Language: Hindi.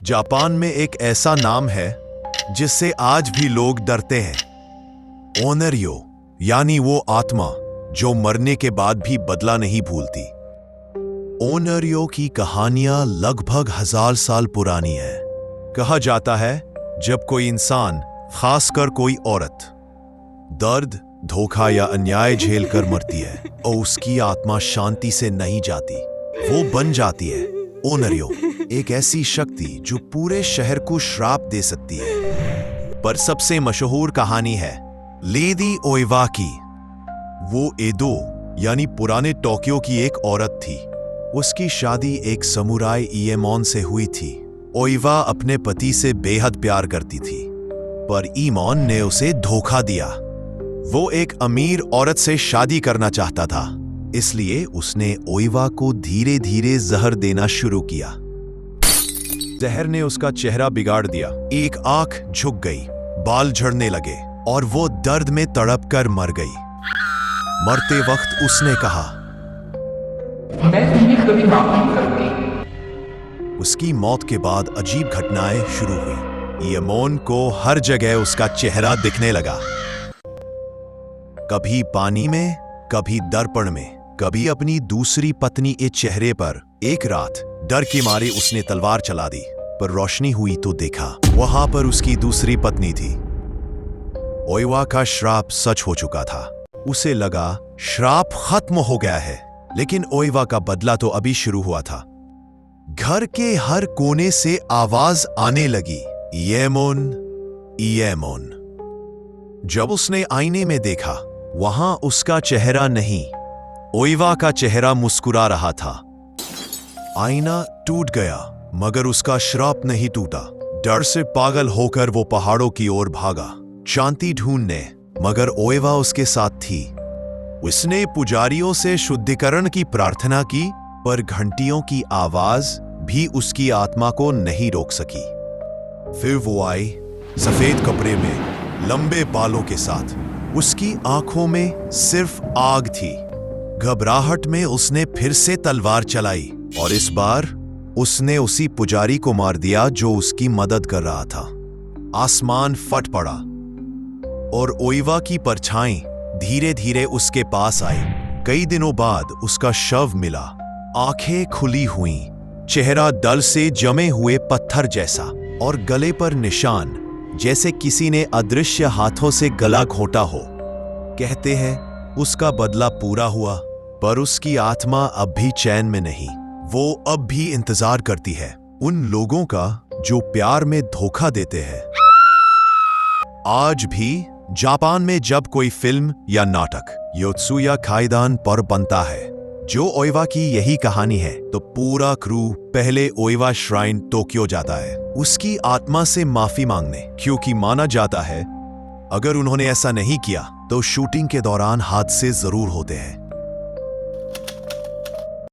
जापान में एक ऐसा नाम है जिससे आज भी लोग डरते हैं। ओनर्यो, यानी वो आत्मा जो मरने के बाद भी बदला नहीं भूलती। ओनर्यो की कहानियां लगभग 1000 साल पुरानी है। कहा जाता है जब कोई इंसान, खासकर कोई औरत, दर्द, धोखा या अन्याय झेल कर मरती है और उसकी आत्मा शांति से नहीं जाती, वो बन जाती है ओनर्यो, एक ऐसी शक्ति जो पूरे शहर को श्राप दे सकती है। पर सबसे मशहूर कहानी है लेडी ओइवा की। वो एदो यानी पुराने टोक्यो की एक औरत थी। उसकी शादी एक समुराई ईएमोन से हुई थी। ओइवा अपने पति से बेहद प्यार करती थी, पर ईमोन ने उसे धोखा दिया। वो एक अमीर औरत से शादी करना चाहता था, इसलिए उसने ओइवा को धीरे धीरे जहर देना शुरू किया। जहर ने उसका चेहरा बिगाड़ दिया। एक आंख झुक गई, बाल झड़ने लगे और वो दर्द में तड़प कर मर गई। मरते वक्त उसने कहा, मैं तुम्हें कभी माफ नहीं करूंगी। उसकी मौत के बाद अजीब घटनाएं शुरू हुई। ईएमोन को हर जगह उसका चेहरा दिखने लगा, कभी पानी में, कभी दर्पण में, कभी अपनी दूसरी पत्नी के चेहरे पर। एक रात डर के मारे उसने तलवार चला दी, पर रोशनी हुई तो देखा वहां पर उसकी दूसरी पत्नी थी। ओइवा का श्राप सच हो चुका था। उसे लगा श्राप खत्म हो गया है, लेकिन ओइवा का बदला तो अभी शुरू हुआ था। घर के हर कोने से आवाज आने लगी, ईएमोन, ईएमोन। जब उसने आईने में देखा, वहां उसका चेहरा नहीं, ओइवा का चेहरा मुस्कुरा रहा था। आईना टूट गया, मगर उसका श्राप नहीं टूटा। डर से पागल होकर वो पहाड़ों की ओर भागा, शांति ढूंढने, मगर ओइवा उसके साथ थी। उसने पुजारियों से शुद्धिकरण की प्रार्थना की, पर घंटियों की आवाज भी उसकी आत्मा को नहीं रोक सकी। फिर वो आई, सफेद कपड़े में, लंबे बालों के साथ। उसकी आंखों में सिर्फ आग थी। घबराहट में उसने फिर से तलवार चलाई और इस बार उसने उसी पुजारी को मार दिया जो उसकी मदद कर रहा था। आसमान फट पड़ा और ओइवा की परछाई धीरे धीरे उसके पास आई। कई दिनों बाद उसका शव मिला, आंखें खुली हुईं, चेहरा दल से जमे हुए पत्थर जैसा और गले पर निशान जैसे किसी ने अदृश्य हाथों से गला घोंटा हो। कहते हैं उसका बदला पूरा हुआ, पर उसकी आत्मा अब भी चैन में नहीं। वो अब भी इंतजार करती है उन लोगों का जो प्यार में धोखा देते हैं। आज भी जापान में जब कोई फिल्म या नाटक योत्सुया काइदान पर बनता है जो ओइवा की यही कहानी है, तो पूरा क्रू पहले ओइवा श्राइन टोक्यो जाता है उसकी आत्मा से माफी मांगने, क्योंकि माना जाता है अगर उन्होंने ऐसा नहीं किया तो शूटिंग के दौरान हादसे जरूर होते हैं।